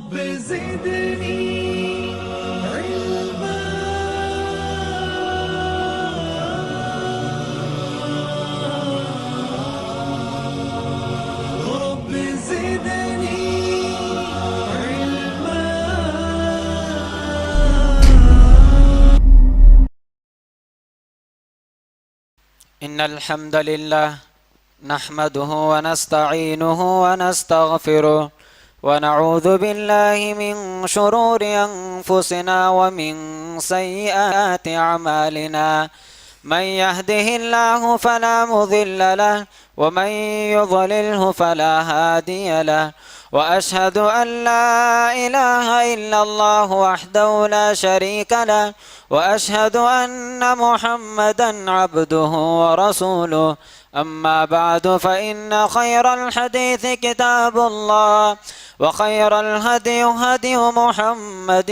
رب زدني علما رب زدني علما. إن الحمد لله نحمده ونستعينه ونستغفره ونعوذ بالله من شرور أنفسنا ومن سيئات أعمالنا. من يهده الله فلا مضل له ومن يضلله فلا هادي له. وأشهد أن لا إله إلا الله وحده لا شريك له وأشهد أن محمدا عبده ورسوله. أما بعد فإن خير الحديث كتاب الله وخير الهدي هدي محمد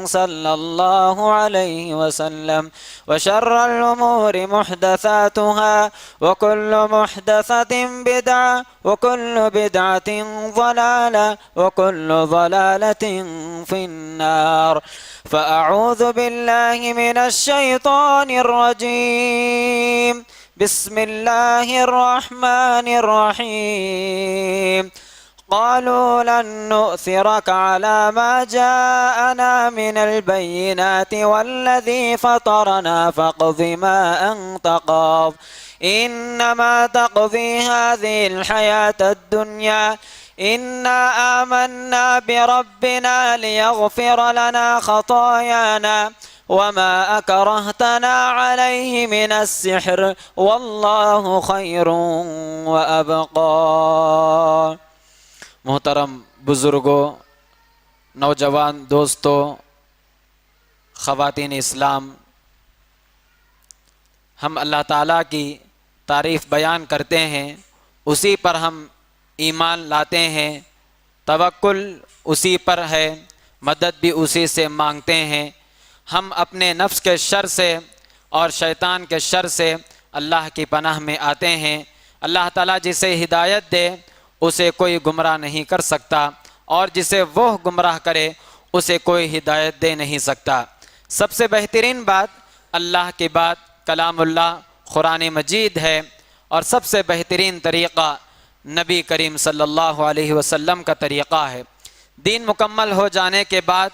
صلى الله عليه وسلم وشر الأمور محدثاتها وكل محدثة بدعة وكل بدعة ضلالة وكل ضلالة في النار. فأعوذ بالله من الشيطان الرجيم. بسم الله الرحمن الرحيم. قالوا لن نؤثرك على ما جاءنا من البينات والذي فطرنا فاقض ما أنت قاض إنما تقضي هذه الحياة الدنيا إنا آمنا بربنا ليغفر لنا خطايانا وما أكرهتنا عليه من السحر والله خير وأبقى. محترم بزرگوں، نوجوان دوستوں، خواتین اسلام، ہم اللہ تعالیٰ کی تعریف بیان کرتے ہیں، اسی پر ہم ایمان لاتے ہیں، توکل اسی پر ہے، مدد بھی اسی سے مانگتے ہیں. ہم اپنے نفس کے شر سے اور شیطان کے شر سے اللہ کی پناہ میں آتے ہیں. اللہ تعالیٰ جسے ہدایت دے اسے کوئی گمراہ نہیں کر سکتا، اور جسے وہ گمراہ کرے اسے کوئی ہدایت دے نہیں سکتا. سب سے بہترین بات اللہ کی بات کلام اللہ قرآن مجید ہے، اور سب سے بہترین طریقہ نبی کریم صلی اللہ علیہ وسلم کا طریقہ ہے. دین مکمل ہو جانے کے بعد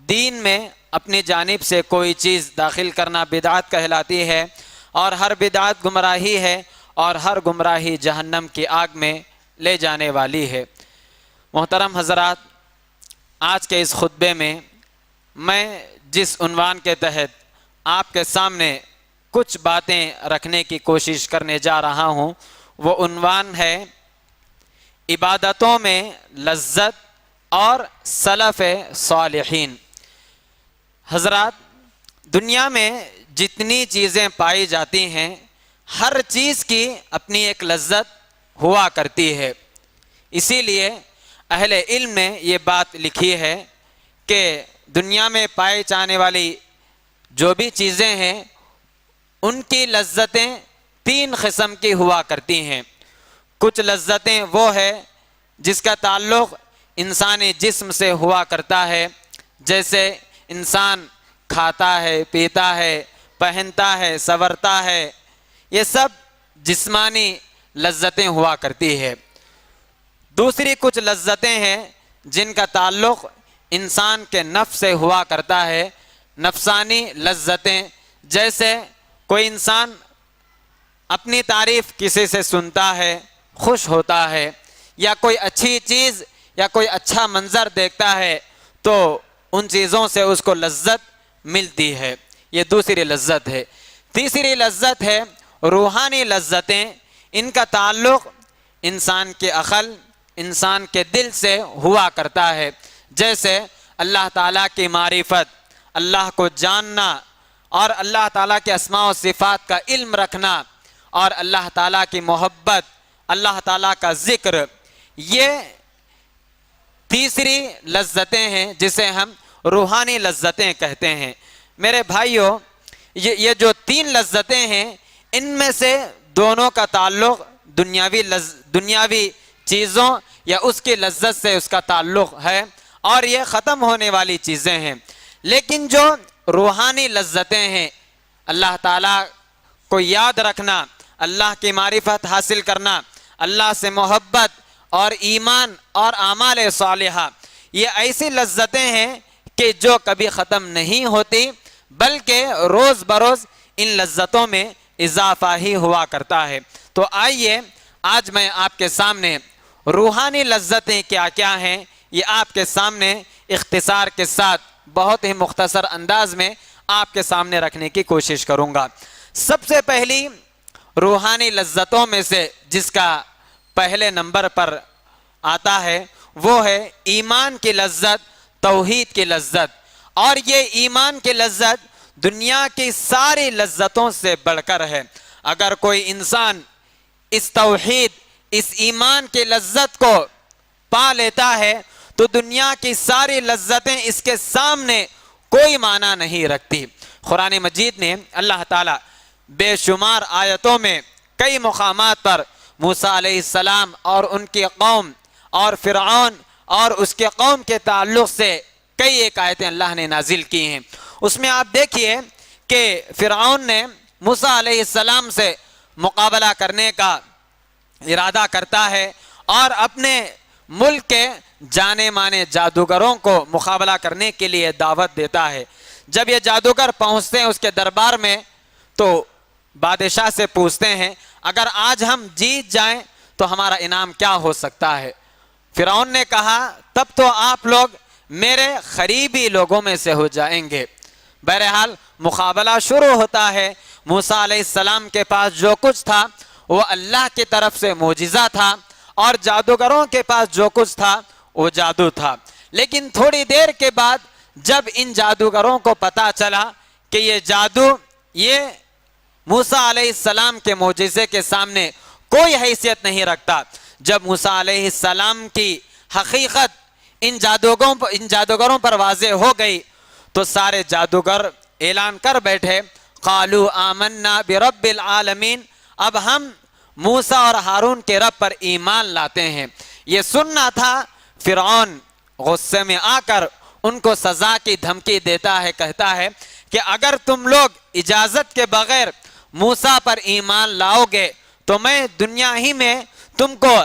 دین میں اپنی جانب سے کوئی چیز داخل کرنا بدعت کہلاتی ہے، اور ہر بدعت گمراہی ہے، اور ہر گمراہی جہنم کی آگ میں لے جانے والی ہے. محترم حضرات، آج کے اس خطبے میں میں جس عنوان کے تحت آپ کے سامنے کچھ باتیں رکھنے کی کوشش کرنے جا رہا ہوں، وہ عنوان ہے عبادتوں میں لذت اور سلف صالحین. حضرات، دنیا میں جتنی چیزیں پائی جاتی ہیں ہر چیز کی اپنی ایک لذت ہوا کرتی ہے. اسی لیے اہل علم نے یہ بات لکھی ہے کہ دنیا میں پائی جانے والی جو بھی چیزیں ہیں ان کی لذتیں تین قسم کی ہوا کرتی ہیں. کچھ لذتیں وہ ہے جس کا تعلق انسانی جسم سے ہوا کرتا ہے، جیسے انسان کھاتا ہے، پیتا ہے، پہنتا ہے، سنورتا ہے، یہ سب جسمانی لذتیں ہوا کرتی ہے. دوسری کچھ لذتیں ہیں جن کا تعلق انسان کے نفس سے ہوا کرتا ہے، نفسانی لذتیں، جیسے کوئی انسان اپنی تعریف کسی سے سنتا ہے، خوش ہوتا ہے، یا کوئی اچھی چیز یا کوئی اچھا منظر دیکھتا ہے تو ان چیزوں سے اس کو لذت ملتی ہے. یہ دوسری لذت ہے. تیسری لذت ہے روحانی لذتیں. ان کا تعلق انسان کے عقل، انسان کے دل سے ہوا کرتا ہے، جیسے اللہ تعالیٰ کی معرفت، اللہ کو جاننا، اور اللہ تعالیٰ کے اسماء و صفات کا علم رکھنا، اور اللہ تعالیٰ کی محبت، اللہ تعالیٰ کا ذکر. یہ تیسری لذتیں ہیں جسے ہم روحانی لذتیں کہتے ہیں. میرے بھائیوں، یہ جو تین لذتیں ہیں ان میں سے دونوں کا تعلق دنیاوی چیزوں یا اس کی لذت سے اس کا تعلق ہے، اور یہ ختم ہونے والی چیزیں ہیں. لیکن جو روحانی لذتیں ہیں، اللہ تعالیٰ کو یاد رکھنا، اللہ کی معرفت حاصل کرنا، اللہ سے محبت اور ایمان اور اعمال صالحہ، یہ ایسی لذتیں ہیں کہ جو کبھی ختم نہیں ہوتی، بلکہ روز بروز ان لذتوں میں اضافہ ہی ہوا کرتا ہے. تو آئیے آج میں آپ کے سامنے روحانی لذتیں کیا کیا ہیں یہ آپ کے سامنے اختصار کے ساتھ بہت ہی مختصر انداز میں آپ کے سامنے رکھنے کی کوشش کروں گا. سب سے پہلی روحانی لذتوں میں سے جس کا پہلے نمبر پر آتا ہے وہ ہے ایمان کی لذت، توحید کی لذت. اور یہ ایمان کی لذت دنیا کی ساری لذتوں سے بڑھ کر ہے. اگر کوئی انسان اس توحید، اس ایمان کی لذت کو پا لیتا ہے تو دنیا کی ساری لذتیں اس کے سامنے کوئی معنی نہیں رکھتی. قرآن مجید نے اللہ تعالیٰ بے شمار آیتوں میں کئی مقامات پر موسیٰ علیہ السلام اور ان کی قوم اور فرعون اور اس کے قوم کے تعلق سے کئی ایک آیتیں اللہ نے نازل کی ہیں. اس میں آپ دیکھیے کہ فرعون نے موسیٰ علیہ السلام سے مقابلہ کرنے کا ارادہ کرتا ہے اور اپنے ملک کے جانے مانے جادوگروں کو مقابلہ کرنے کے لیے دعوت دیتا ہے. جب یہ جادوگر پہنچتے ہیں اس کے دربار میں تو بادشاہ سے پوچھتے ہیں اگر آج ہم جیت جائیں تو ہمارا انعام کیا ہو سکتا ہے. فرعون نے کہا تب تو آپ لوگ میرے قریبی لوگوں میں سے ہو جائیں گے. بہرحال مقابلہ شروع ہوتا ہے. موسیٰ علیہ السلام کے پاس جو کچھ تھا وہ اللہ کی طرف سے معجزہ تھا اور جادوگروں کے پاس جو کچھ تھا وہ جادو تھا. لیکن تھوڑی دیر کے بعد جب ان جادوگروں کو پتا چلا کہ یہ جادو یہ موسیٰ علیہ السلام کے معجزے کے سامنے کوئی حیثیت نہیں رکھتا، جب موسیٰ علیہ السلام کی حقیقت ان جادوگروں پر واضح ہو گئی تو سارے جادوگر اعلان کر بیٹھے قالوا آمنا برب العالمین، اب ہم موسیٰ اور ہارون کے رب پر ایمان لاتے ہیں. یہ سننا تھا. فرعون غصے میں آ کر ان کو سزا کی دھمکی دیتا ہے، کہتا ہے کہ اگر تم لوگ اجازت کے بغیر موسیٰ پر ایمان لاؤ گے تو میں دنیا ہی میں تم کو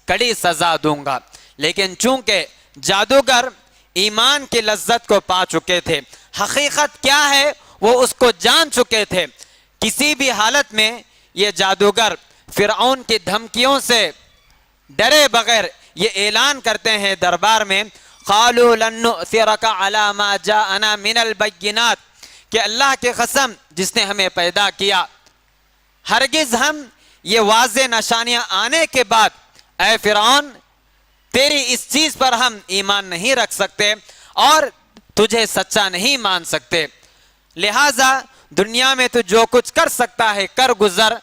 کڑی سزا دوں گا. لیکن چونکہ جادوگر ایمان کی لذت کو پا چکے تھے، حقیقت کیا ہے وہ اس کو جان چکے تھے، کسی بھی حالت میں یہ جادوگر فرعون کی دھمکیوں سے ڈرے بغیر یہ اعلان کرتے ہیں دربار میں قالوا لن نؤثرك على ما جاءنا من البينات، کہ اللہ کی قسم جس نے ہمیں پیدا کیا، ہرگز ہم یہ واضح نشانیاں آنے کے بعد اے فرعون تیری اس چیز پر ہم ایمان نہیں رکھ سکتے اور تجھے سچا نہیں مان سکتے. لہٰذا دنیا میں تو جو کچھ کر سکتا ہے کر گزر،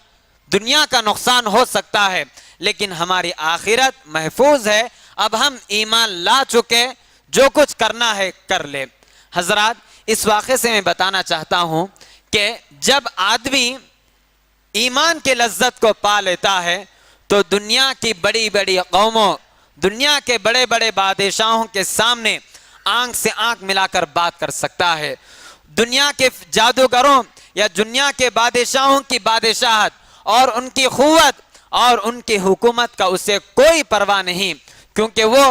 دنیا کا نقصان ہو سکتا ہے لیکن ہماری آخرت محفوظ ہے. اب ہم ایمان لا چکے، جو کچھ کرنا ہے کر لے. حضرات اس واقعے سے میں بتانا چاہتا ہوں کہ جب آدمی ایمان کی لذت کو پا لیتا ہے تو دنیا کی بڑی بڑی قوموں، دنیا کے بڑے بڑے بادشاہوں کے سامنے آنکھ سے آنکھ ملا کر بات کر سکتا ہے. دنیا کے جادوگروں یا دنیا کے بادشاہوں کی بادشاہت اور ان کی قوت اور ان کی حکومت کا اسے کوئی پرواہ نہیں، کیونکہ وہ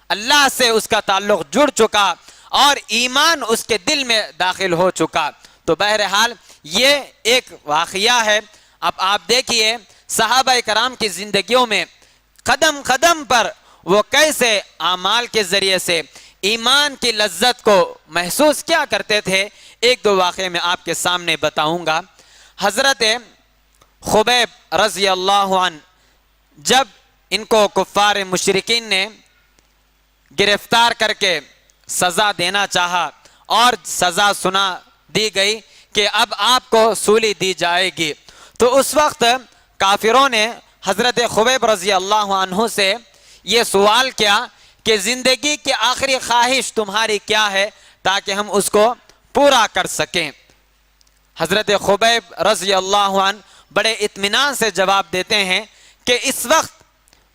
اللہ سے اس کا تعلق جڑ چکا اور ایمان اس کے دل میں داخل ہو چکا. تو بہرحال یہ ایک واقعہ ہے. اب آپ دیکھیے صحابہ کرام کی زندگیوں میں قدم قدم پر وہ کیسے اعمال کے ذریعے سے ایمان کی لذت کو محسوس کیا کرتے تھے. ایک دو واقعے میں آپ کے سامنے بتاؤں گا. حضرت خبیب رضی اللہ عنہ جب ان کو کفار مشرکین نے گرفتار کر کے سزا دینا چاہا اور سزا سنا دی گئی کہ اب آپ کو سولی دی جائے گی، تو اس وقت کافروں نے حضرت خبیب رضی اللہ عنہ سے یہ سوال کیا کہ زندگی کی آخری خواہش تمہاری کیا ہے تاکہ ہم اس کو پورا کر سکیں. حضرت خبیب رضی اللہ عنہ بڑے اطمینان سے جواب دیتے ہیں کہ اس وقت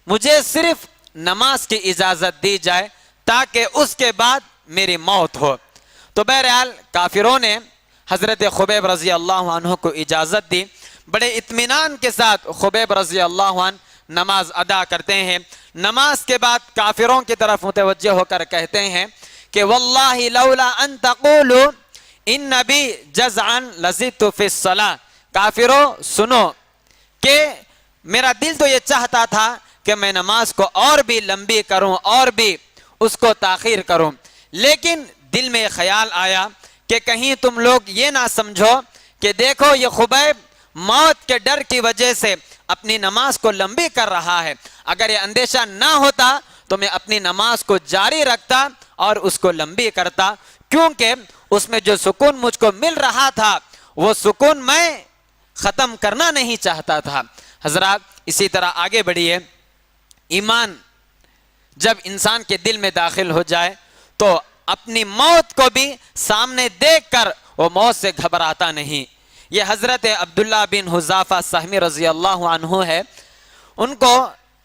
مجھے صرف نماز کی اجازت دی جائے تاکہ اس کے بعد میری موت ہو۔ تو بہرحال کافروں نے حضرت خبیب رضی اللہ عنہ کو اجازت دی۔ بڑے اطمینان کے ساتھ خبیب رضی اللہ عنہ نماز ادا کرتے ہیں۔ نماز کے بعد کافروں کی طرف متوجہ ہو کر کہتے ہیں کہ واللہ لولا ان تقولوا ان نبی جزعا لزدت فی الصلاۃ، کافروں سنو کہ میرا دل تو یہ چاہتا تھا کہ میں نماز کو اور بھی لمبی کروں اور بھی اس کو تاخیر کروں، لیکن دل میں خیال آیا کہ کہیں تم لوگ یہ نہ سمجھو کہ دیکھو یہ خبیب موت کے ڈر کی وجہ سے اپنی نماز کو لمبی کر رہا ہے، اگر یہ اندیشہ نہ ہوتا تو میں اپنی نماز کو جاری رکھتا اور اس کو لمبی کرتا، کیونکہ اس میں جو سکون مجھ کو مل رہا تھا وہ سکون میں ختم کرنا نہیں چاہتا تھا۔ حضرات اسی طرح آگے بڑھیے، ایمان جب انسان کے دل میں داخل ہو جائے تو اپنی موت کو بھی سامنے دیکھ کر وہ موت سے گھبراتا نہیں۔ یہ حضرت عبداللہ بن حذافہ سہمی رضی اللہ عنہ ہے، ان کو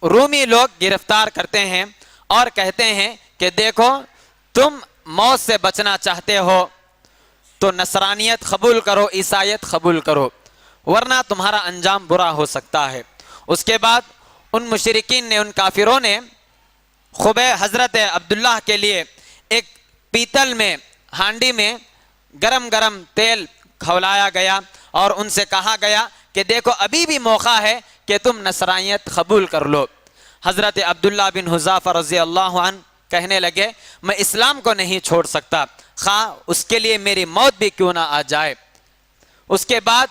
رومی لوگ گرفتار کرتے ہیں اور کہتے ہیں کہ دیکھو تم موت سے بچنا چاہتے ہو تو نصرانیت قبول کرو، عیسائیت قبول کرو، ورنہ تمہارا انجام برا ہو سکتا ہے۔ اس کے بعد ان مشرکین نے، ان کافروں نے حضرت عبداللہ کے لیے ایک پیتل میں ہانڈی میں گرم گرم تیل کھولایا گیا اور ان سے کہا گیا کہ دیکھو ابھی بھی موقع ہے کہ تم نصرانیت قبول کر لو۔ حضرت عبداللہ بن حذافہ رضی اللہ عنہ کہنے لگے میں اسلام کو نہیں چھوڑ سکتا، خواہ اس کے لیے میری موت بھی کیوں نہ آ جائے۔ اس کے بعد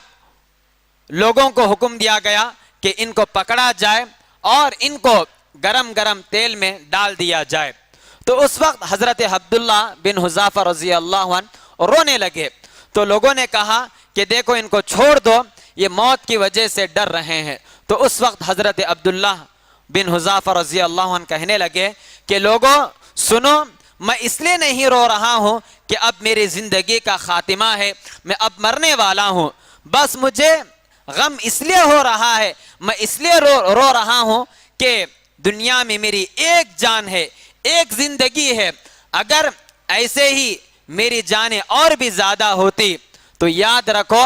لوگوں کو حکم دیا گیا کہ ان کو پکڑا جائے اور ان کو گرم گرم تیل میں ڈال دیا جائے۔ تو اس وقت حضرت عبداللہ بن حذافہ رضی اللہ عنہ رونے لگے، تو لوگوں نے کہا کہ دیکھو ان کو چھوڑ دو، یہ موت کی وجہ سے ڈر رہے ہیں۔ تو اس وقت حضرت عبداللہ بن حذافہ رضی اللہ عنہ کہنے لگے کہ لوگوں سنو، میں اس لیے نہیں رو رہا ہوں کہ اب میری زندگی کا خاتمہ ہے، میں اب مرنے والا ہوں، بس مجھے غم اس لیے ہو رہا ہے، میں اس لیے رو رہا ہوں کہ دنیا میں میری ایک جان ہے، ایک زندگی ہے، اگر ایسے ہی میری جانیں اور بھی زیادہ ہوتی تو یاد رکھو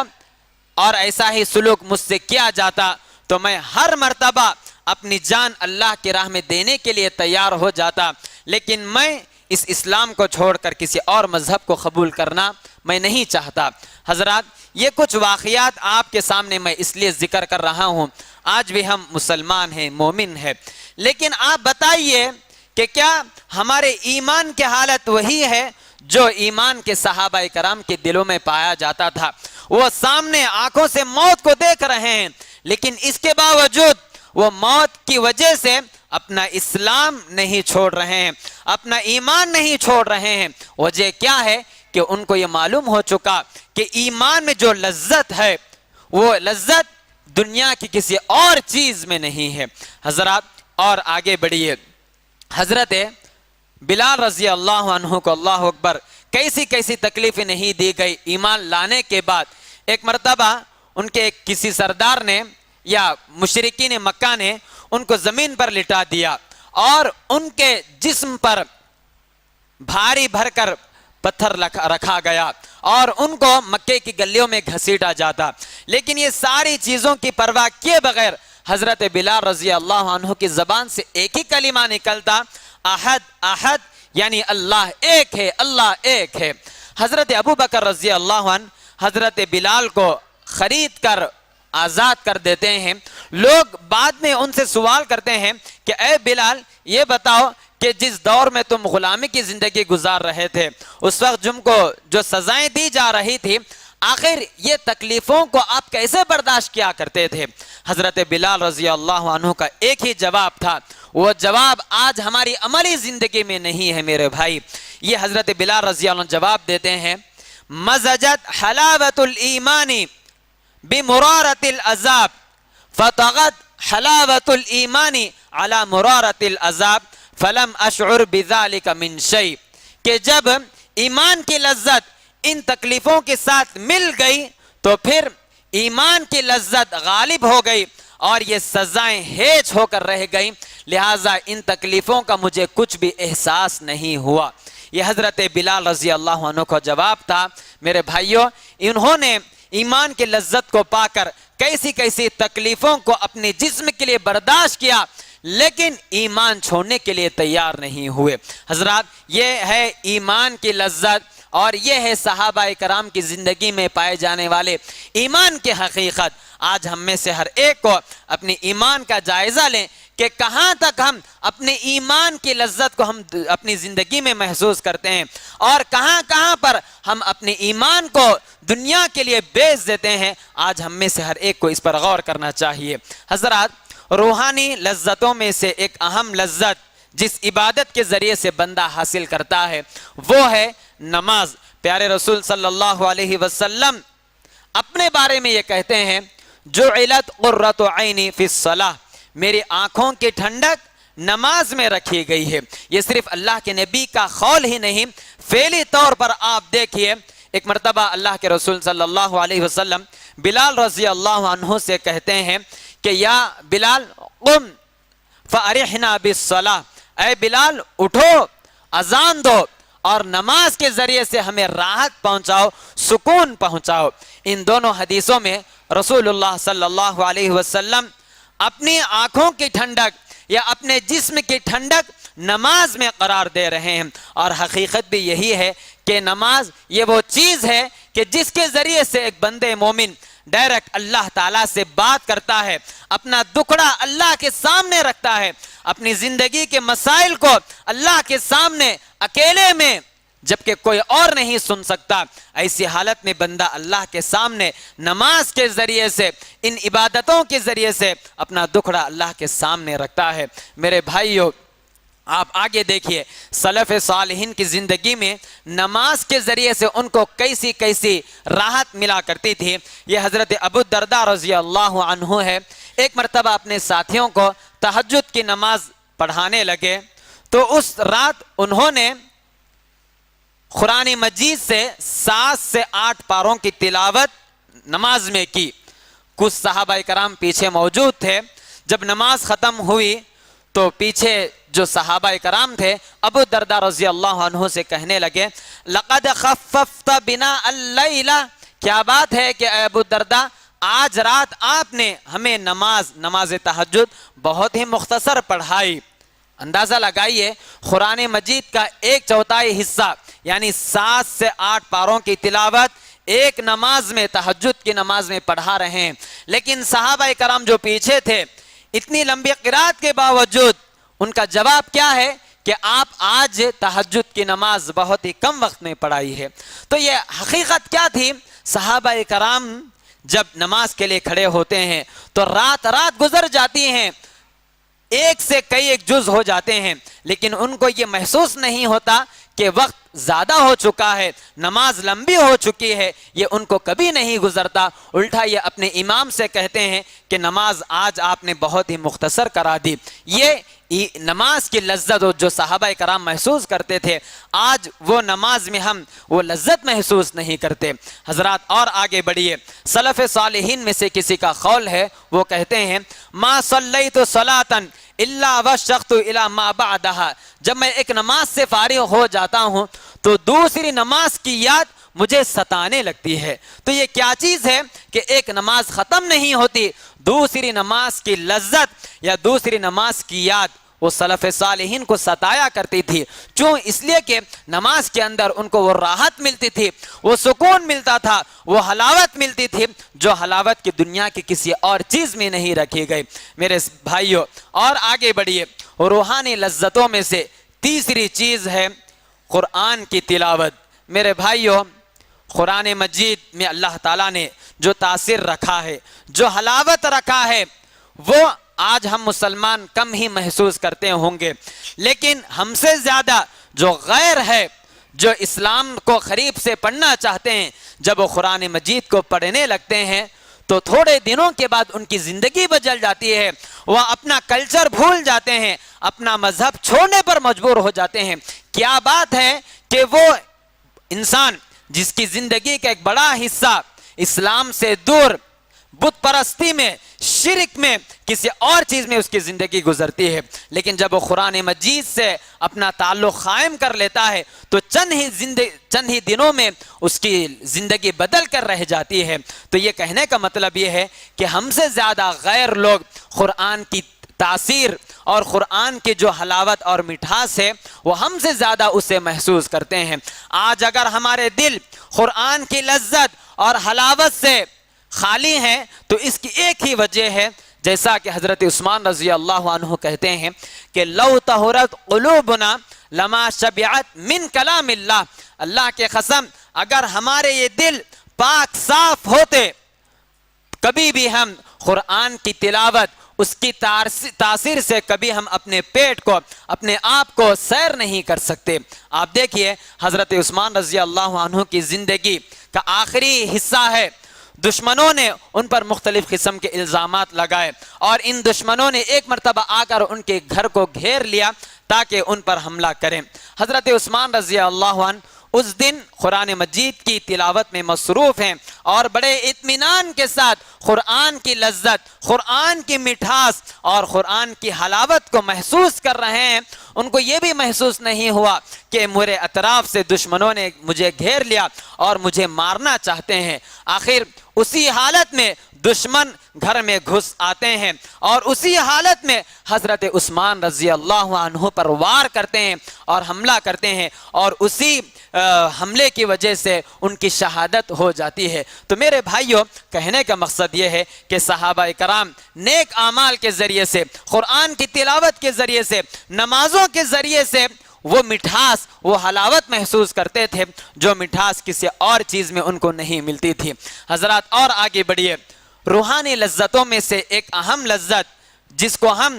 اور ایسا ہی سلوک مجھ سے کیا جاتا تو میں ہر مرتبہ اپنی جان اللہ کی راہ میں دینے کے لیے تیار ہو جاتا، لیکن میں اس اسلام کو چھوڑ کر کسی اور مذہب کو قبول کرنا میں نہیں چاہتا۔ حضرات یہ کچھ واقعات آپ کے سامنے میں اس لیے ذکر کر رہا ہوں، آج بھی ہم مسلمان ہیں، مومن ہیں، لیکن آپ بتائیے کہ کیا ہمارے ایمان کی حالت وہی ہے جو ایمان کے صحابہ کرام کے دلوں میں پایا جاتا تھا؟ وہ سامنے آنکھوں سے موت کو دیکھ رہے ہیں، لیکن اس کے باوجود وہ موت کی وجہ سے اپنا اسلام نہیں چھوڑ رہے ہیں، اپنا ایمان نہیں چھوڑ رہے ہیں۔ وجہ کیا ہے کہ ان کو یہ معلوم ہو چکا کہ ایمان میں جو لذت ہے وہ لذت دنیا کی کسی اور چیز میں نہیں ہے۔ حضرات اور آگے بڑھیے، حضرت بلال رضی اللہ عنہ کو اللہ اکبر کیسی کیسی تکلیفیں نہیں دی گئی ایمان لانے کے بعد۔ ایک مرتبہ ان کے کسی سردار نے یا مشرکین مکہ نے ان کو زمین پر لٹا دیا اور ان کے جسم پر بھاری بھر کر پتھر رکھا گیا اور ان کو مکے کی گلیوں میں گھسیٹا جاتا، لیکن یہ ساری چیزوں کی پرواہ کیے بغیر حضرت بلال رضی اللہ عنہ کی زبان سے ایک ہی کلمہ نکلتا، احد احد، یعنی اللہ ایک ہے، اللہ ایک ہے۔ حضرت ابو بکر رضی اللہ عنہ حضرت بلال کو خرید کر آزاد کر دیتے ہیں۔ لوگ بعد میں ان سے سوال کرتے ہیں کہ اے بلال یہ بتاؤ کہ جس دور میں تم غلامی کی زندگی گزار رہے تھے، اس وقت تم کو جو سزائیں دی جا رہی تھی، آخر یہ تکلیفوں کو آپ کیسے برداشت کیا کرتے تھے؟ حضرت بلال رضی اللہ عنہ کا ایک ہی جواب تھا، وہ جواب آج ہماری عملی زندگی میں نہیں ہے میرے بھائی۔ یہ حضرت بلال رضی اللہ عنہ جواب دیتے ہیں، مزجت حلاوت الایمان بمرارت العذاب فطغت حلاوت الایمان علی مرارت العذاب فلم اشعر بذلک من شیء، کہ جب ایمان کی لذت ان تکلیفوں کے ساتھ مل گئی تو پھر ایمان کی لذت غالب ہو گئی اور یہ سزائیں ہیج ہو کر رہ گئیں، لہٰذا ان تکلیفوں کا مجھے کچھ بھی احساس نہیں ہوا۔ یہ حضرت بلال رضی اللہ عنہ کو جواب تھا۔ میرے بھائیوں، انہوں نے ایمان کی لذت کو پا کر کیسی کیسی تکلیفوں کو اپنے جسم کے لیے برداشت کیا، لیکن ایمان چھوڑنے کے لیے تیار نہیں ہوئے۔ حضرات، یہ ہے ایمان کی لذت اور یہ ہے صحابہ کرام کی زندگی میں پائے جانے والے ایمان کی حقیقت۔ آج ہم میں سے ہر ایک کو اپنی ایمان کا جائزہ لیں کہ کہاں تک ہم اپنے ایمان کی لذت کو ہم اپنی زندگی میں محسوس کرتے ہیں اور کہاں کہاں پر ہم اپنے ایمان کو دنیا کے لیے بیچ دیتے ہیں۔ آج ہم میں سے ہر ایک کو اس پر غور کرنا چاہیے۔ حضرات، روحانی لذتوں میں سے ایک اہم لذت جس عبادت کے ذریعے سے بندہ حاصل کرتا ہے وہ ہے نماز۔ پیارے رسول صلی اللہ علیہ وسلم اپنے بارے میں یہ کہتے ہیں، جعلت قرۃ عینی فی الصلاۃ، میری آنکھوں کی ٹھنڈک نماز میں رکھی گئی ہے۔ یہ صرف اللہ کے نبی کا قول ہی نہیں، فعلی طور پر آپ دیکھیے۔ ایک مرتبہ اللہ کے رسول صلی اللہ علیہ وسلم بلال رضی اللہ عنہ سے کہتے ہیں کہ یا بلال قم فارحنا بالصلاۃ، اے بلال اٹھو، اذان دو اور نماز کے ذریعے سے ہمیں راحت پہنچاؤ، سکون پہنچاؤ۔ ان دونوں حدیثوں میں رسول اللہ صلی اللہ علیہ وسلم اپنی آنکھوں کی ٹھنڈک یا اپنے جسم کی ٹھنڈک نماز میں قرار دے رہے ہیں، اور حقیقت بھی یہی ہے کہ نماز یہ وہ چیز ہے کہ جس کے ذریعے سے ایک بندے مومن ڈائریکٹ اللہ تعالیٰ سے بات کرتا ہے، اپنا دکھڑا اللہ کے سامنے رکھتا ہے، اپنی زندگی کے مسائل کو اللہ کے سامنے اکیلے میں، جبکہ کوئی اور نہیں سن سکتا، ایسی حالت میں بندہ اللہ کے سامنے نماز کے ذریعے سے، ان عبادتوں کے ذریعے سے اپنا دکھڑا اللہ کے سامنے رکھتا ہے۔ میرے بھائیوں، آپ آگے دیکھیے، سلف صالحین کی زندگی میں نماز کے ذریعے سے ان کو کیسی کیسی راحت ملا کرتی تھی۔ یہ حضرت ابو الدرداء رضی اللہ عنہ ہے، ایک مرتبہ اپنے ساتھیوں کو تہجد کی نماز پڑھانے لگے تو اس رات انہوں نے قرآن مجید سے 7 سے 8 پاروں کی تلاوت نماز میں کی۔ کچھ صحابہ کرام پیچھے موجود تھے۔ جب نماز ختم ہوئی تو پیچھے جو صحابہ کرام تھے ابو الدرداء رضی اللہ عنہ سے کہنے لگے، لقد خففت بنا اللیل، کیا بات ہے کہ اے ابو الدرداء، آج رات آپ نے ہمیں نماز تہجد بہت ہی مختصر پڑھائی۔ اندازہ لگائیے، قرآن مجید کا 1/4 حصہ یعنی 7 سے 8 پاروں کی تلاوت ایک نماز میں، تہجد کی نماز میں پڑھا رہے ہیں، لیکن صحابہ کرام جو پیچھے تھے اتنی لمبی قرات کے باوجود ان کا جواب کیا ہے کہ آپ آج تہجد کی نماز بہت ہی کم وقت میں پڑھائی ہے۔ تو یہ حقیقت کیا تھی؟ صحابہ کرام جب نماز کے لیے کھڑے ہوتے ہیں تو رات گزر جاتی ہیں، ایک سے کئی ایک جز ہو جاتے ہیں، لیکن ان کو یہ محسوس نہیں ہوتا کہ وقت زیادہ ہو چکا ہے، نماز لمبی ہو چکی ہے، یہ ان کو کبھی نہیں گزرتا۔ الٹا یہ اپنے امام سے کہتے ہیں کہ نماز آج آپ نے بہت ہی مختصر کرا دی۔ یہ نماز کی لذت جو صحابہ کرام محسوس کرتے تھے، آج وہ نماز میں ہم وہ لذت محسوس نہیں کرتے۔ حضرات، اور آگے بڑھیے، سلف صالحین میں سے کسی کا قول ہے، وہ کہتے ہیں، ما صلیت صلاۃ الا وشقت الی ما بعدها، جب میں ایک نماز سے فارغ ہو جاتا ہوں تو دوسری نماز کی یاد مجھے ستانے لگتی ہے۔ تو یہ کیا چیز ہے کہ ایک نماز ختم نہیں ہوتی، دوسری نماز کی لذت یا دوسری نماز کی یاد وہ سلف صالحین کو ستایا کرتی تھی۔ کیوں؟ اس لیے کہ نماز کے اندر ان کو وہ راحت ملتی تھی، وہ سکون ملتا تھا، وہ حلاوت ملتی تھی جو حلاوت کی دنیا کی کسی اور چیز میں نہیں رکھی گئی۔ میرے بھائیوں، اور آگے بڑھیے، روحانی لذتوں میں سے تیسری چیز ہے قرآن کی تلاوت۔ میرے بھائیوں، قرآن مجید میں اللہ تعالیٰ نے جو تاثر رکھا ہے، جو حلاوت رکھا ہے، وہ آج ہم مسلمان کم ہی محسوس کرتے ہوں گے، لیکن ہم سے زیادہ جو غیر ہے، جو اسلام کو قریب سے پڑھنا چاہتے ہیں، جب وہ قرآن مجید کو پڑھنے لگتے ہیں تو تھوڑے دنوں کے بعد ان کی زندگی بدل جاتی ہے، وہ اپنا کلچر بھول جاتے ہیں، اپنا مذہب چھوڑنے پر مجبور ہو جاتے ہیں۔ کیا بات ہے کہ وہ انسان جس کی زندگی کا ایک بڑا حصہ اسلام سے دور بت پرستی میں، شرک میں، کسی اور چیز میں اس کی زندگی گزرتی ہے، لیکن جب وہ قرآن مجید سے اپنا تعلق قائم کر لیتا ہے تو چند ہی دنوں میں اس کی زندگی بدل کر رہ جاتی ہے۔ تو یہ کہنے کا مطلب یہ ہے کہ ہم سے زیادہ غیر لوگ قرآن کی تاثیر اور قرآن کی جو حلاوت اور مٹھاس ہے وہ ہم سے زیادہ اسے محسوس کرتے ہیں۔ آج اگر ہمارے دل قرآن کی لذت اور حلاوت سے خالی ہیں تو اس کی ایک ہی وجہ ہے، جیسا کہ حضرت عثمان رضی اللہ عنہ کہتے ہیں کہ لو طہرت قلوبنا لما شبعت من کلام اللہ، اللہ کے قسم اگر ہمارے یہ دل پاک صاف ہوتے کبھی بھی ہم قرآن کی تلاوت، اس کی تاثیر سے کبھی ہم اپنے پیٹ کو، اپنے آپ کو سیر نہیں کر سکتے۔ آپ دیکھیے حضرت عثمان رضی اللہ عنہ کی زندگی کا آخری حصہ ہے، دشمنوں نے ان پر مختلف قسم کے الزامات لگائے اور ان دشمنوں نے ایک مرتبہ آ کر ان کے گھر کو گھیر لیا تاکہ ان پر حملہ کریں۔ حضرت عثمان رضی اللہ عنہ اس دن قرآن مجید کی تلاوت میں مصروف ہیں اور بڑے اطمینان کے ساتھ قرآن کی لذت، قرآن کی مٹھاس اور قرآن کی حلاوت کو محسوس کر رہے ہیں۔ ان کو یہ بھی محسوس نہیں ہوا کہ میرے اطراف سے دشمنوں نے مجھے گھیر لیا اور مجھے مارنا چاہتے ہیں۔ آخر اسی حالت میں دشمن گھر میں گھس آتے ہیں اور اسی حالت میں حضرت عثمان رضی اللہ عنہ پر وار کرتے ہیں اور حملہ کرتے ہیں اور اسی حملے کی وجہ سے ان کی شہادت ہو جاتی ہے۔ تو میرے بھائیوں، کہنے کا مقصد یہ ہے کہ صحابہ کرام نیک اعمال کے ذریعے سے، قرآن کی تلاوت کے ذریعے سے، نمازوں کے ذریعے سے وہ مٹھاس، وہ حلاوت محسوس کرتے تھے جو مٹھاس کسی اور چیز میں ان کو نہیں ملتی تھی۔ حضرات اور آگے بڑھیے، روحانی لذتوں میں سے ایک اہم لذت جس کو ہم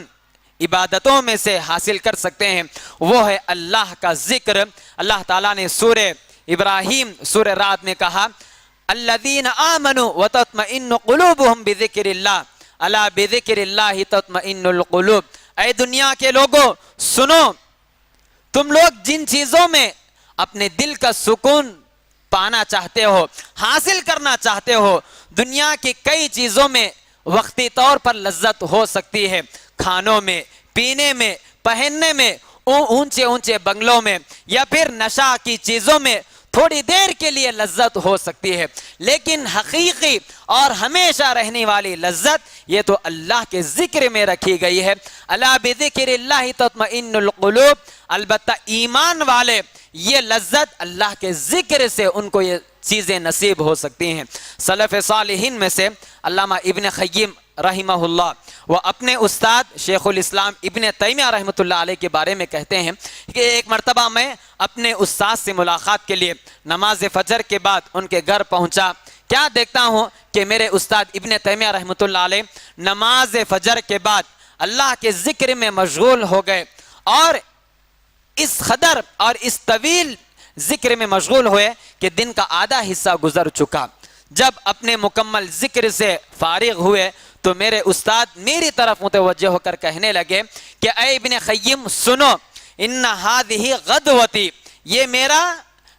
عبادتوں میں سے حاصل کر سکتے ہیں وہ ہے اللہ کا ذکر۔ اللہ تعالیٰ نے سورہ ابراہیم سورہ رعد میں کہا الذین آمنوا وتطمئن قلوبہم بذکر اللہ الا بذکر اللہ تطمئن القلوب۔ اے دنیا کے لوگوں سنو، تم لوگ جن چیزوں میں اپنے دل کا سکون پانا چاہتے ہو، حاصل کرنا چاہتے ہو، دنیا کی کئی چیزوں میں وقتی طور پر لذت ہو سکتی ہے، کھانوں میں، پینے میں، پہننے میں، اونچے اونچے بنگلوں میں یا پھر نشہ کی چیزوں میں تھوڑی دیر کے لیے لذت ہو سکتی ہے، لیکن حقیقی اور ہمیشہ رہنے والی لذت یہ تو اللہ کے ذکر میں رکھی گئی ہے۔ الا بذکر اللہ تطمئن القلوب، البتہ ایمان والے یہ لذت اللہ کے ذکر سے ان کو یہ چیزیں نصیب ہو سکتی ہیں۔ سلف صالحین میں سے علامہ ابن قیم رحمہ اللہ وہ اپنے استاد شیخ الاسلام ابن تیمیہ رحمۃ اللہ علیہ کے بارے میں کہتے ہیں کہ ایک مرتبہ میں اپنے استاد سے ملاقات کے لیے نماز فجر کے بعد ان کے گھر پہنچا، کیا دیکھتا ہوں کہ میرے استاد ابن تیمیہ رحمۃ اللہ علیہ نماز فجر کے بعد اللہ کے ذکر میں مشغول ہو گئے اور اس قدر اور اس طویل ذکر میں مشغول ہوئے کہ دن کا آدھا حصہ گزر چکا۔ جب اپنے مکمل ذکر سے فارغ ہوئے تو میرے استاد میری طرف متوجہ ہو کر کہنے لگے کہ اے ابن قیم سنو، ان ہذہ غدوتی، یہ میرا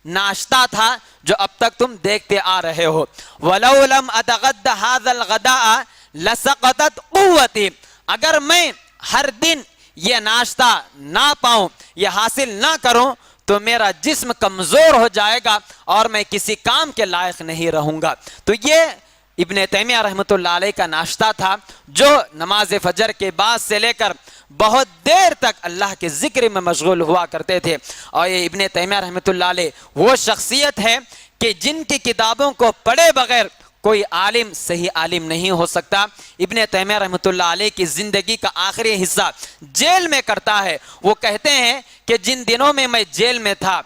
ناشتہ تھا جو اب تک تم دیکھتے آ رہے ہو، ولو لم اتغد ھذا الغداء لسقطت قوتی، اگر میں ہر دن یہ ناشتہ نہ پاؤں، یہ حاصل نہ کروں تو میرا جسم کمزور ہو جائے گا اور میں کسی کام کے لائق نہیں رہوں گا۔ تو یہ ابن تیمیہ رحمۃ اللہ علیہ کا ناشتہ تھا جو نماز فجر کے بعد سے لے کر بہت دیر تک اللہ کے ذکر میں مشغول ہوا کرتے تھے۔ اور یہ ابن تیمیہ رحمۃ اللہ علیہ وہ شخصیت ہے کہ جن کی کتابوں کو پڑھے بغیر کوئی عالم صحیح عالم نہیں ہو سکتا۔ ابن تیمیہ رحمۃ اللہ علیہ کی زندگی کا آخری حصہ جیل میں کرتا ہے۔ وہ کہتے ہیں کہ جن دنوں میں میں جیل میں تھا،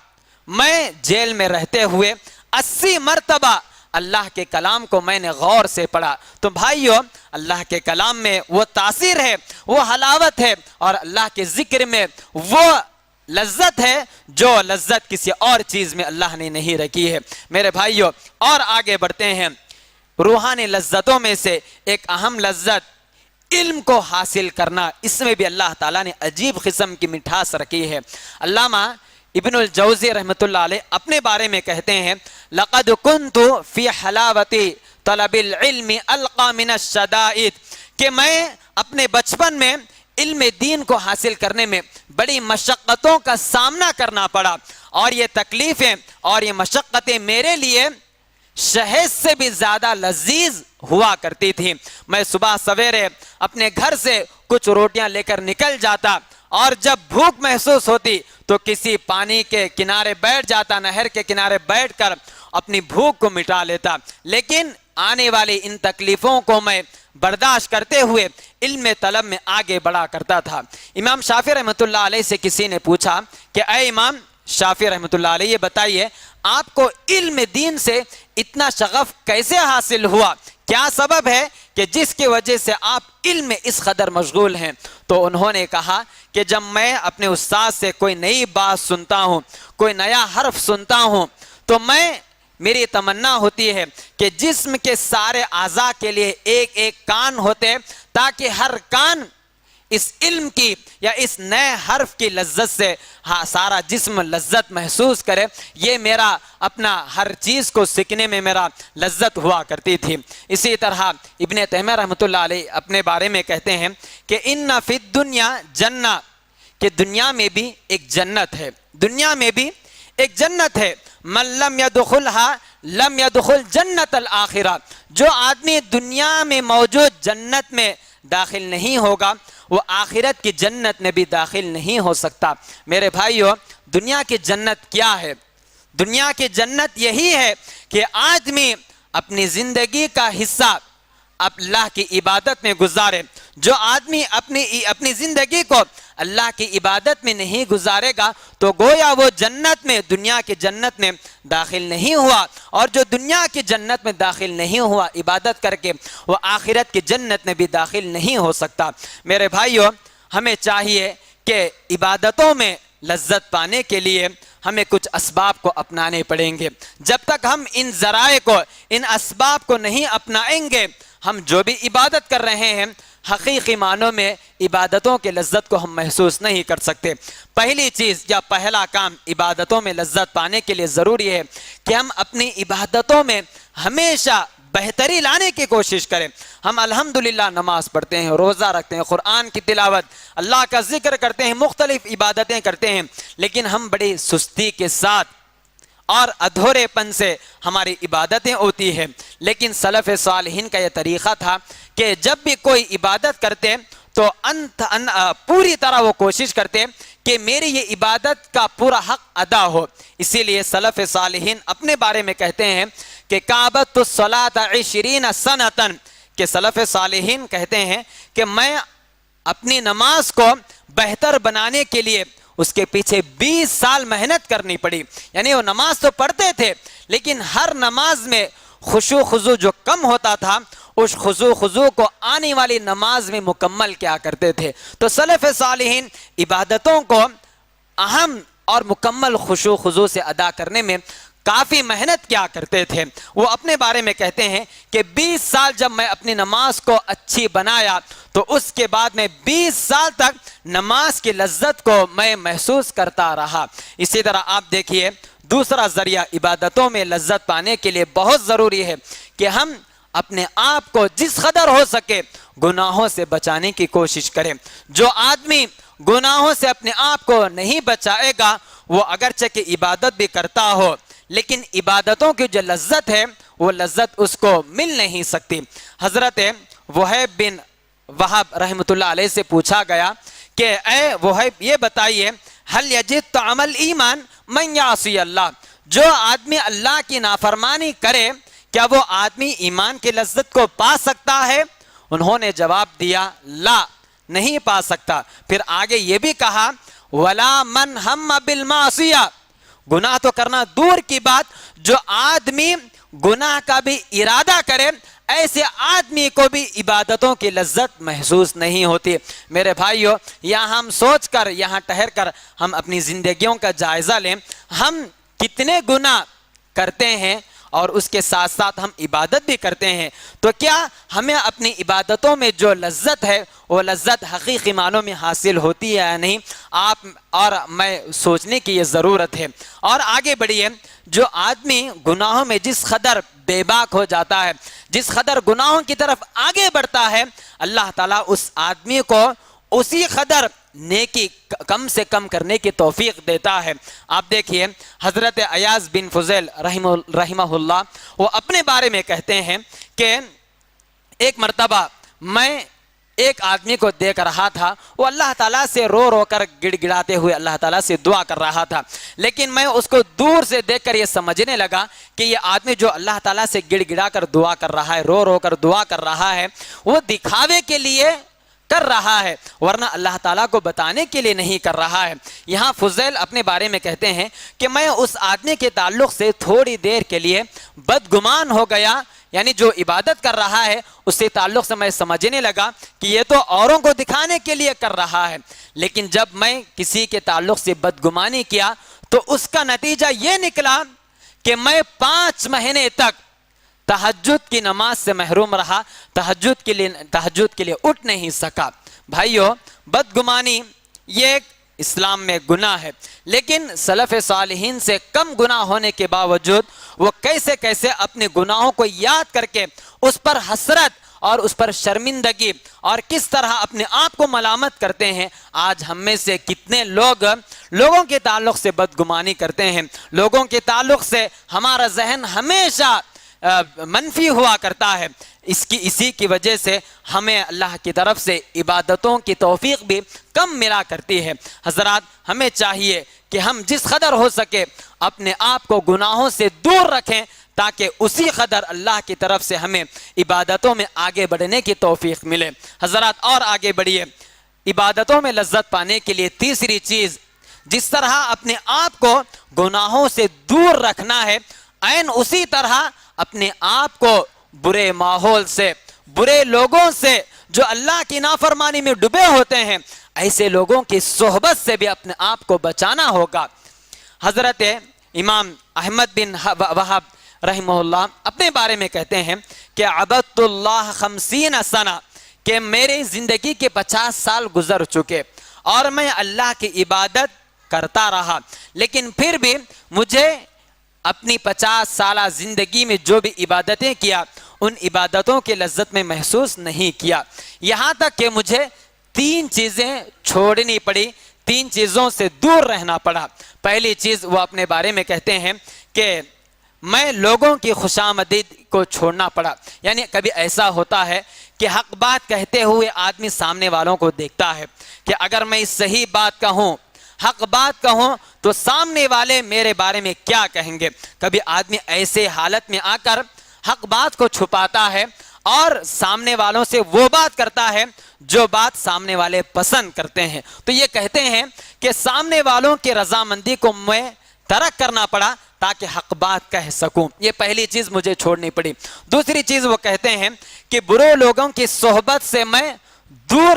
میں جیل میں رہتے ہوئے 80 مرتبہ اللہ کے کلام کو میں نے غور سے پڑھا۔ تو بھائیو، اللہ کے کلام میں وہ تاثیر ہے، وہ حلاوت ہے اور اللہ کے ذکر میں وہ لذت ہے جو لذت کسی اور چیز میں اللہ نے نہیں رکھی ہے۔ میرے بھائیو اور آگے بڑھتے ہیں، روحانی لذتوں میں سے ایک اہم لذت علم کو حاصل کرنا، اس میں بھی اللہ تعالیٰ نے عجیب قسم کی مٹھاس رکھی ہے۔ علامہ ابن الجوزی رحمۃ اللہ علیہ اپنے بارے میں کہتے ہیں لقد كنت في حلاوة طلب العلم القى من الشدائد، کہ میں اپنے بچپن میں علم دین کو حاصل کرنے میں بڑی مشقتوں کا سامنا کرنا پڑا، اور یہ تکلیفیں اور یہ مشقتیں میرے لیے شہد سے بھی زیادہ لذیذ ہوا کرتی تھی۔ میں صبح سویرے اپنے گھر سے کچھ روٹیاں لے کر نکل جاتا، اور جب بھوک محسوس ہوتی تو کسی پانی کے کنارے بیٹھ جاتا، نہر کے کنارے بیٹھ کر اپنی بھوک کو مٹا لیتا، لیکن آنے والی ان تکلیفوں کو میں برداشت کرتے ہوئے علم طلب میں آگے بڑھا کرتا تھا۔ امام شافعی رحمۃ اللہ علیہ سے کسی نے پوچھا کہ اے امام شافعی رحمۃ اللہ علیہ، یہ بتائیے آپ کو علم دین سے اتنا شغف کیسے حاصل ہوا؟ کیا سبب ہے کہ جس کی وجہ سے آپ علم میں اس قدر مشغول ہیں؟ تو انہوں نے کہا کہ جب میں اپنے استاد سے کوئی نئی بات سنتا ہوں، کوئی نیا حرف سنتا ہوں، تو میری تمنا ہوتی ہے کہ جسم کے سارے اعضاء کے لیے ایک ایک کان ہوتے، تاکہ ہر کان اس علم کی یا اس نئے حرف کی لذت سے سارا جسم لذت محسوس کرے۔ یہ میرا اپنا ہر چیز کو سیکھنے میں میرا لذت ہوا کرتی تھی۔ اسی طرح ابن تیمیہ رحمۃ اللہ علیہ اپنے بارے میں کہتے ہیں کہ ان فی الدنیا جنہ، کہ دنیا میں بھی ایک جنت ہے، دنیا میں بھی ایک جنت ہے، من لم يدخلها لم يدخل جنت الآخرہ، جو آدمی دنیا میں موجود جنت میں داخل نہیں ہوگا وہ آخرت کی جنت میں بھی داخل نہیں ہو سکتا۔ میرے بھائیو، دنیا کی جنت کیا ہے؟ دنیا کی جنت یہی ہے کہ آدمی اپنی زندگی کا حصہ اللہ کی عبادت میں گزارے۔ جو آدمی اپنی زندگی کو اللہ کی عبادت میں نہیں گزارے گا تو گویا وہ جنت میں، دنیا کی جنت میں داخل نہیں ہوا، اور جو دنیا کی جنت میں داخل نہیں ہوا عبادت کر کے، وہ آخرت کی جنت میں بھی داخل نہیں ہو سکتا۔ میرے بھائیو، ہمیں چاہیے کہ عبادتوں میں لذت پانے کے لیے ہمیں کچھ اسباب کو اپنانے پڑیں گے۔ جب تک ہم ان ذرائع کو، ان اسباب کو نہیں اپنائیں گے، ہم جو بھی عبادت کر رہے ہیں حقیقی معنوں میں عبادتوں کے لذت کو ہم محسوس نہیں کر سکتے۔ پہلی چیز یا پہلا کام عبادتوں میں لذت پانے کے لیے ضروری ہے کہ ہم اپنی عبادتوں میں ہمیشہ بہتری لانے کی کوشش کریں۔ ہم الحمدللہ نماز پڑھتے ہیں، روزہ رکھتے ہیں، قرآن کی تلاوت، اللہ کا ذکر کرتے ہیں، مختلف عبادتیں کرتے ہیں، لیکن ہم بڑی سستی کے ساتھ اور ادھورے پن سے ہماری عبادتیں ہوتی ہیں۔ لیکن سلف صالحین کا یہ طریقہ تھا کہ جب بھی کوئی عبادت کرتے تو پوری طرح وہ کوشش کرتے کہ میری یہ عبادت کا پورا حق ادا ہو۔ اسی لیے سلف صالحین اپنے بارے میں کہتے ہیں کہ کعبۃ الصلاۃ 20 سنۃ، کہ سلف صالحین کہتے ہیں کہ میں اپنی نماز کو بہتر بنانے کے لیے اس کے پیچھے 20 سال محنت کرنی پڑی۔ یعنی وہ نماز تو پڑھتے تھے لیکن ہر نماز میں خشوع خضوع جو کم ہوتا تھا اس خشوع خضوع کو آنے والی نماز میں مکمل کیا کرتے تھے۔ تو سلف صالحین عبادتوں کو اہم اور مکمل خشوع خضوع سے ادا کرنے میں کافی محنت کیا کرتے تھے۔ وہ اپنے بارے میں کہتے ہیں کہ 20 سال جب میں اپنی نماز کو اچھی بنایا تو اس کے بعد میں 20 سال تک نماز کی لذت کو میں محسوس کرتا رہا۔ اسی طرح آپ دیکھیے دوسرا ذریعہ عبادتوں میں لذت پانے کے لیے بہت ضروری ہے کہ ہم اپنے آپ کو جس قدر ہو سکے گناہوں سے بچانے کی کوشش کریں۔ جو آدمی گناہوں سے اپنے آپ کو نہیں بچائے گا وہ اگرچہ کہ عبادت بھی کرتا ہو لیکن عبادتوں کی جو لذت ہے وہ لذت اس کو مل نہیں سکتی۔ حضرت وہیب بن وہب رحمۃ اللہ علیہ سے پوچھا گیا کہ اے وہیب یہ بتائیے هل یجد طعم الایمان من یعصی اللہ، جو آدمی اللہ کی نافرمانی کرے کیا وہ آدمی ایمان کی لذت کو پا سکتا ہے؟ انہوں نے جواب دیا لا، نہیں پا سکتا۔ پھر آگے یہ بھی کہا ولا من ہم بالمعصیہ، گناہ تو کرنا دور کی بات، جو آدمی گناہ کا بھی ارادہ کرے ایسے آدمی کو بھی عبادتوں کی لذت محسوس نہیں ہوتی۔ میرے بھائیو، یہاں ہم سوچ کر، یہاں ٹھہر کر ہم اپنی زندگیوں کا جائزہ لیں، ہم کتنے گناہ کرتے ہیں اور اس کے ساتھ ساتھ ہم عبادت بھی کرتے ہیں، تو کیا ہمیں اپنی عبادتوں میں جو لذت ہے وہ لذت حقیقی معنوں میں حاصل ہوتی ہے یا نہیں؟ آپ اور میں سوچنے کی یہ ضرورت ہے۔ اور آگے بڑھیے، جو آدمی گناہوں میں جس قدر بے باک ہو جاتا ہے، جس قدر گناہوں کی طرف آگے بڑھتا ہے، اللہ تعالیٰ اس آدمی کو اسی قدر نیکی کم سے کم کرنے کی توفیق دیتا ہے۔ آپ دیکھیے حضرت ایاز بن فضیل رحمہ اللہ، وہ اپنے بارے میں کہتے ہیں کہ ایک مرتبہ میں ایک آدمی کو دیکھ رہا تھا، وہ اللہ تعالیٰ سے رو رو کر گڑ گڑاتے ہوئے اللہ تعالیٰ سے دعا کر رہا تھا، لیکن میں اس کو دور سے دیکھ کر یہ سمجھنے لگا کہ یہ آدمی جو اللہ تعالیٰ سے گڑ گڑا کر دعا کر رہا ہے، رو رو کر دعا کر رہا ہے، وہ دکھاوے کے لیے کر رہا ہے، ورنہ اللہ تعالیٰ کو بتانے کے لیے نہیں کر رہا ہے۔ یہاں فضیل اپنے بارے میں کہتے ہیں کہ میں اس آدمی کے تعلق سے تھوڑی دیر کے لیے بدگمان ہو گیا، یعنی جو عبادت کر رہا ہے اس سے تعلق سے میں سمجھنے لگا کہ یہ تو اوروں کو دکھانے کے لیے کر رہا ہے، لیکن جب میں کسی کے تعلق سے بدگمانی کیا تو اس کا نتیجہ یہ نکلا کہ میں 5 مہینے تک تہجد کی نماز سے محروم رہا، تہجد کے لیے اٹھ نہیں سکا۔ بھائیو، بدگمانی یہ ایک اسلام میں گناہ ہے، لیکن سلف صالحین سے کم گناہ ہونے کے باوجود وہ کیسے کیسے اپنے گناہوں کو یاد کر کے اس پر حسرت اور اس پر شرمندگی اور کس طرح اپنے آپ کو ملامت کرتے ہیں۔ آج ہم میں سے کتنے لوگوں کے تعلق سے بدگمانی کرتے ہیں، لوگوں کے تعلق سے ہمارا ذہن ہمیشہ منفی ہوا کرتا ہے۔ اسی کی وجہ سے ہمیں اللہ کی طرف سے عبادتوں کی توفیق بھی کم ملا کرتی ہے۔ حضرات، ہمیں چاہیے کہ ہم جس قدر ہو سکے اپنے آپ کو گناہوں سے دور رکھیں، تاکہ اسی قدر اللہ کی طرف سے ہمیں عبادتوں میں آگے بڑھنے کی توفیق ملے۔ حضرات، اور آگے بڑھیے، عبادتوں میں لذت پانے کے لیے تیسری چیز، جس طرح اپنے آپ کو گناہوں سے دور رکھنا ہے، عین اسی طرح اپنے آپ کو برے ماحول سے، برے لوگوں سے جو اللہ کی نافرمانی میں ڈوبے ہوتے ہیں، ایسے لوگوں کی صحبت سے بھی اپنے آپ کو بچانا ہوگا۔ حضرت امام احمد بن وہب رحمہ اللہ اپنے بارے میں کہتے ہیں کہ عبدت اللہ 50 سنہ، کہ میری زندگی کے 50 سال گزر چکے اور میں اللہ کی عبادت کرتا رہا، لیکن پھر بھی مجھے اپنی 50 سالہ زندگی میں جو بھی عبادتیں کیا، ان عبادتوں کی لذت میں محسوس نہیں کیا، یہاں تک کہ مجھے 3 چیزیں چھوڑنی پڑی، 3 چیزوں سے دور رہنا پڑا۔ پہلی چیز وہ اپنے بارے میں کہتے ہیں کہ میں لوگوں کی خوشامدید کو چھوڑنا پڑا، یعنی کبھی ایسا ہوتا ہے کہ حق بات کہتے ہوئے آدمی سامنے والوں کو دیکھتا ہے کہ اگر میں صحیح بات کہوں، حق بات کہوں تو سامنے والے میرے بارے میں کیا کہیں گے۔ کبھی آدمی ایسے حالت میں آ کر حق بات کو چھپاتا ہے اور سامنے والوں سے وہ بات کرتا ہے جو بات سامنے والے پسند کرتے ہیں، تو یہ کہتے ہیں کہ سامنے والوں کی رضامندی کو میں ترک کرنا پڑا تاکہ حق بات کہہ سکوں، یہ پہلی چیز مجھے چھوڑنی پڑی۔ دوسری چیز وہ کہتے ہیں کہ برے لوگوں کی صحبت سے میں دور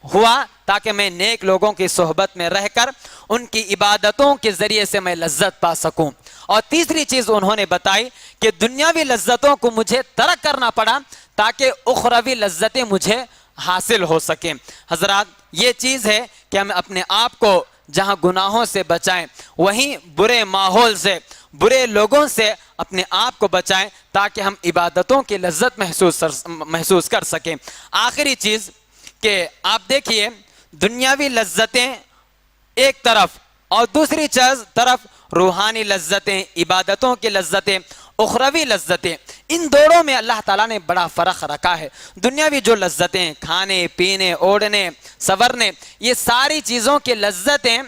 ہوا تاکہ میں نیک لوگوں کی صحبت میں رہ کر ان کی عبادتوں کے ذریعے سے میں لذت پا سکوں۔ اور تیسری چیز انہوں نے بتائی کہ دنیاوی لذتوں کو مجھے ترک کرنا پڑا تاکہ اخروی لذتیں مجھے حاصل ہو سکیں۔ حضرات، یہ چیز ہے کہ ہم اپنے آپ کو جہاں گناہوں سے بچائیں، وہیں برے ماحول سے، برے لوگوں سے اپنے آپ کو بچائیں تاکہ ہم عبادتوں کی لذت محسوس کر سکیں۔ آخری چیز کہ آپ دیکھیے، دنیاوی لذتیں ایک طرف اور دوسری طرف روحانی لذتیں، عبادتوں کی لذتیں، اخروی لذتیں، ان دونوں میں اللہ تعالیٰ نے بڑا فرق رکھا ہے۔ دنیاوی جو لذتیں، کھانے پینے، اوڑھنے، سنورنے، یہ ساری چیزوں کی لذتیں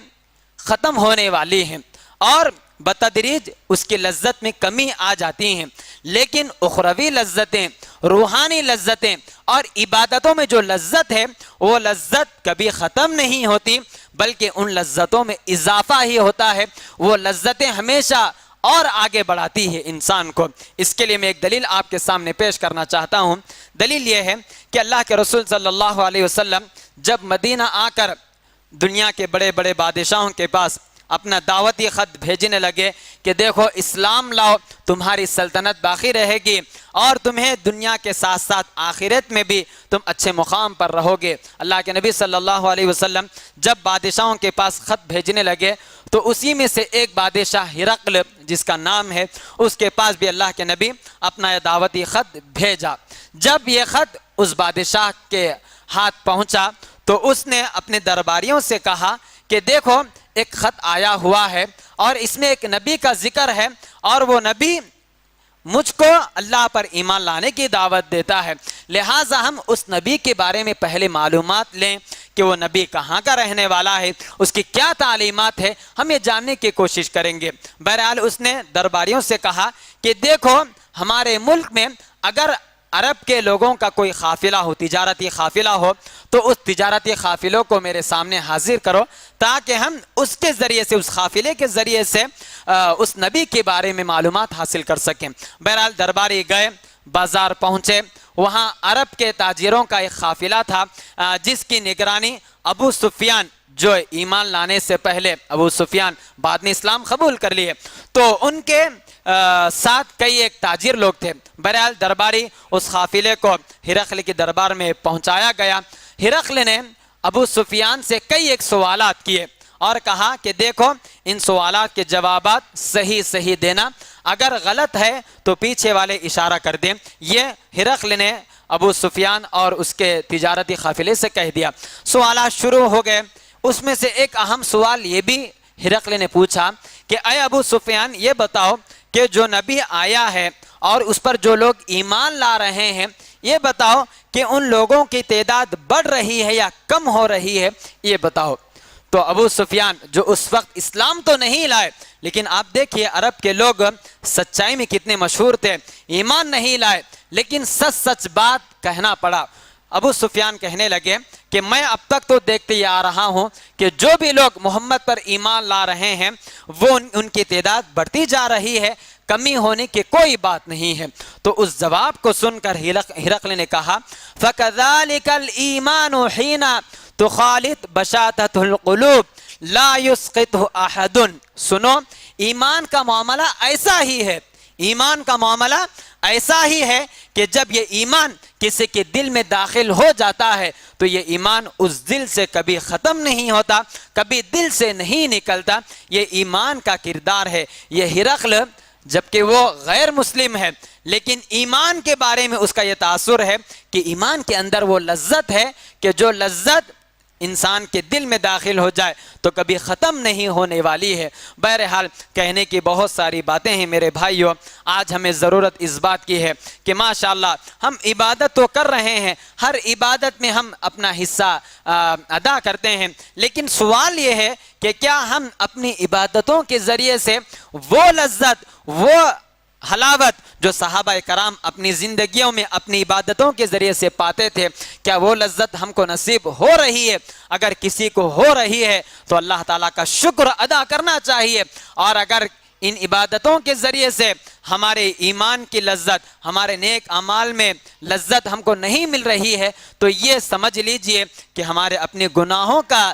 ختم ہونے والی ہیں اور بتدریج اس کی لذت میں کمی آ جاتی ہیں، لیکن اخروی لذتیں، روحانی لذتیں اور عبادتوں میں جو لذت ہے، وہ لذت کبھی ختم نہیں ہوتی بلکہ ان لذتوں میں اضافہ ہی ہوتا ہے، وہ لذتیں ہمیشہ اور آگے بڑھاتی ہے انسان کو۔ اس کے لیے میں ایک دلیل آپ کے سامنے پیش کرنا چاہتا ہوں۔ دلیل یہ ہے کہ اللہ کے رسول صلی اللہ علیہ وسلم جب مدینہ آ کر دنیا کے بڑے بڑے بادشاہوں کے پاس اپنا دعوتی خط بھیجنے لگے کہ دیکھو اسلام لاؤ، تمہاری سلطنت باقی رہے گی، اور تمہیں دنیا کے ساتھ ساتھ آخرت میں بھی تم اچھے مقام پر رہو گے۔ اللہ کے نبی صلی اللہ علیہ وسلم جب بادشاہوں کے پاس خط بھیجنے لگے تو اسی میں سے ایک بادشاہ ہرقل جس کا نام ہے، اس کے پاس بھی اللہ کے نبی اپنا یہ دعوتی خط بھیجا۔ جب یہ خط اس بادشاہ کے ہاتھ پہنچا تو اس نے اپنے درباریوں سے کہا کہ دیکھو ایک خط آیا ہوا ہے اور اس میں ایک نبی کا ذکر ہے، اور وہ نبی مجھ کو اللہ پر ایمان لانے کی دعوت دیتا ہے، لہٰذا ہم اس نبی کے بارے میں پہلے معلومات لیں کہ وہ نبی کہاں کا رہنے والا ہے، اس کی کیا تعلیمات ہے، ہم یہ جاننے کی کوشش کریں گے۔ بہرحال اس نے درباریوں سے کہا کہ دیکھو ہمارے ملک میں اگر عرب کے لوگوں کا کوئی قافلہ ہو، تجارتی قافلہ ہو، تو اس تجارتی قافلوں کو میرے سامنے حاضر کرو تاکہ ہم اس کے ذریعے سے، اس قافلے کے ذریعے سے اس نبی کے بارے میں معلومات حاصل کر سکیں۔ بہرحال درباری گئے، بازار پہنچے، وہاں عرب کے تاجروں کا ایک قافلہ تھا جس کی نگرانی ابو سفیان، جو ایمان لانے سے پہلے ابو سفیان بعد میں اسلام قبول کر لیے، تو ان کے ساتھ کئی ایک تاجر لوگ تھے۔ بہرحال درباری اس قافلے کو ہرقل کے دربار میں پہنچایا گیا۔ ہرقل نے ابو سفیان سے کئی ایک سوالات کیے اور کہا کہ دیکھو ان سوالات کے جوابات صحیح دینا، اگر غلط ہے تو پیچھے والے اشارہ کر دیں۔ یہ ہرقل نے ابو سفیان اور اس کے تجارتی قافلے سے کہہ دیا۔ سوالات شروع ہو گئے، اس میں سے ایک اہم سوال یہ بھی ہرقل نے پوچھا کہ اے ابو سفیان یہ بتاؤ کہ جو نبی آیا ہے اور اس پر جو لوگ ایمان لا رہے ہیں، یہ بتاؤ کہ ان لوگوں کی تعداد بڑھ رہی ہے یا کم ہو رہی ہے، یہ بتاؤ۔ تو ابو سفیان جو اس وقت اسلام تو نہیں لائے، لیکن آپ دیکھیے عرب کے لوگ سچائی میں کتنے مشہور تھے، ایمان نہیں لائے لیکن سچ بات کہنا پڑا۔ ابو سفیان کہنے لگے کہ میں اب تک تو دیکھتے ہی آ رہا ہوں کہ جو بھی لوگ محمد پر ایمان لا رہے ہیں وہ ان کی تعداد بڑھتی جا رہی ہے، کمی ہونے کی کوئی بات نہیں ہے۔ تو اس جواب کو سن کر ہرقل نے کہا فَكَذَلِكَ الْإِيمَانُ حِينَ تُخَالِطُ بَشَاشَةُ الْقُلُوبِ لَا يُسْقِطُهُ أَحَدٌ۔ سنو، ایمان کا معاملہ ایسا ہی ہے، ایمان کا معاملہ ایسا ہی ہے کہ جب یہ ایمان کسی کے دل میں داخل ہو جاتا ہے تو یہ ایمان اس دل سے کبھی ختم نہیں ہوتا، کبھی دل سے نہیں نکلتا۔ یہ ایمان کا کردار ہے۔ یہ ہرقل جبکہ وہ غیر مسلم ہے لیکن ایمان کے بارے میں اس کا یہ تاثر ہے کہ ایمان کے اندر وہ لذت ہے کہ جو لذت انسان کے دل میں داخل ہو جائے تو کبھی ختم نہیں ہونے والی ہے۔ بہرحال کہنے کی بہت ساری باتیں ہیں میرے بھائیوں، آج ہمیں ضرورت اس بات کی ہے کہ ماشاءاللہ ہم عبادت تو کر رہے ہیں، ہر عبادت میں ہم اپنا حصہ ادا کرتے ہیں، لیکن سوال یہ ہے کہ کیا ہم اپنی عبادتوں کے ذریعے سے وہ لذت، وہ حلاوت جو صحابہ کرام اپنی زندگیوں میں اپنی عبادتوں کے ذریعے سے پاتے تھے، کیا وہ لذت ہم کو نصیب ہو رہی ہے؟ اگر کسی کو ہو رہی ہے تو اللہ تعالیٰ کا شکر ادا کرنا چاہیے، اور اگر ان عبادتوں کے ذریعے سے ہمارے ایمان کی لذت، ہمارے نیک اعمال میں لذت ہم کو نہیں مل رہی ہے تو یہ سمجھ لیجئے کہ ہمارے اپنے گناہوں کا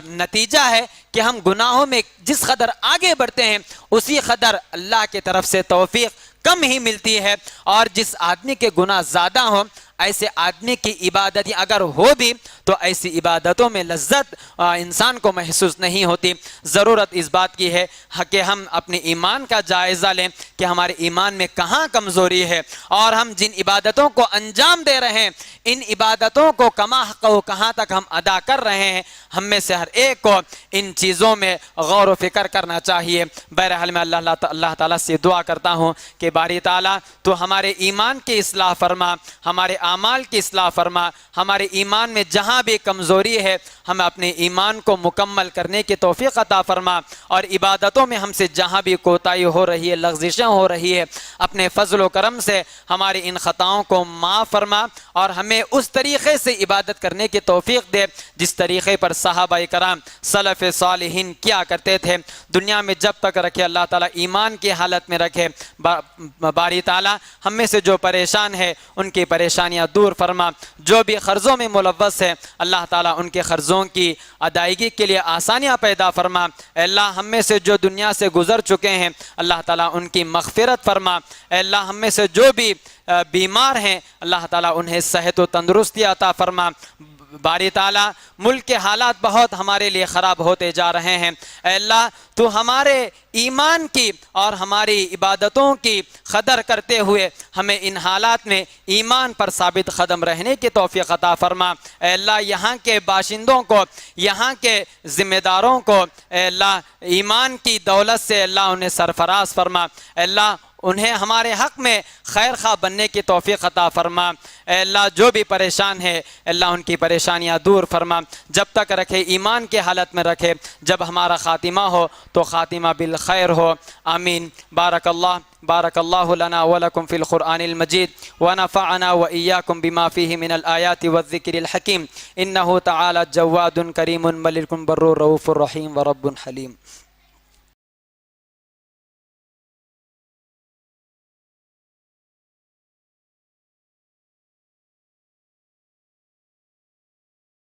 نتیجہ ہے کہ ہم گناہوں میں جس قدر آگے بڑھتے ہیں اسی قدر اللہ کی طرف سے توفیق کم ہی ملتی ہے، اور جس آدمی کے گناہ زیادہ ہوں ایسے آدمی کی عبادت اگر ہو بھی تو ایسی عبادتوں میں لذت انسان کو محسوس نہیں ہوتی۔ ضرورت اس بات کی ہے کہ ہم اپنے ایمان کا جائزہ لیں کہ ہمارے ایمان میں کہاں کمزوری ہے، اور ہم جن عبادتوں کو انجام دے رہے ہیں ان عبادتوں کو کما حق و کہاں تک ہم ادا کر رہے ہیں، ہم میں سے ہر ایک کو ان چیزوں میں غور و فکر کرنا چاہیے۔ بہرحال میں اللہ تعالیٰ سے دعا کرتا ہوں کہ باری تعالیٰ تو ہمارے ایمان کی اصلاح فرما، ہمارے اعمال کی اصلاح فرما، ہمارے ایمان میں جہاں بھی کمزوری ہے ہم اپنے ایمان کو مکمل کرنے کی توفیق عطا فرما، اور عبادتوں میں ہم سے جہاں بھی کوتاہی ہو رہی ہے، لغزشیں ہو رہی ہے، اپنے فضل و کرم سے ہماری ان خطاؤں کو معاف فرما، اور ہمیں اس طریقے سے عبادت کرنے کی توفیق دے جس طریقے پر صحابہ کرام سلف صالحین کیا کرتے تھے۔ دنیا میں جب تک رکھے اللہ تعالیٰ ایمان کی حالت میں رکھے۔ باری تعالیٰ ہم میں سے جو پریشان ہے ان کی پریشانیاں پریشانیاں دور فرما، جو بھی قرضوں میں ملوث ہے اللہ تعالیٰ ان کے قرضوں کی ادائیگی کے لیے آسانیاں پیدا فرما۔ اے اللہ ہم میں سے جو دنیا سے گزر چکے ہیں اللہ تعالیٰ ان کی مغفرت فرما۔ اے اللہ ہم میں سے جو بھی بیمار ہیں اللہ تعالیٰ انہیں صحت و تندرستی عطا فرما۔ باری تعالیٰ ملک کے حالات بہت ہمارے لیے خراب ہوتے جا رہے ہیں، اے اللہ تو ہمارے ایمان کی اور ہماری عبادتوں کی قدر کرتے ہوئے ہمیں ان حالات میں ایمان پر ثابت قدم رہنے کی توفیق عطا فرما۔ اے اللہ یہاں کے باشندوں کو، یہاں کے ذمہ داروں کو اے اللہ ایمان کی دولت سے اللہ انہیں سرفراز فرما۔ اے اللہ انہیں ہمارے حق میں خیر خواہ بننے کی توفیق عطا فرما۔ اے اللہ جو بھی پریشان ہے اللہ ان کی پریشانیاں دور فرما، جب تک رکھے ایمان کے حالت میں رکھے، جب ہمارا خاتمہ ہو تو خاتمہ بالخیر ہو، آمین۔ بارک اللہ لنا ولکم فی القرآن المجید ونفعنا وإیاکم بما فیہ من الآیات والذکر الحکیم، انہ تعالی جواد کریم ملک بر رؤوف رحیم ورب حلیم۔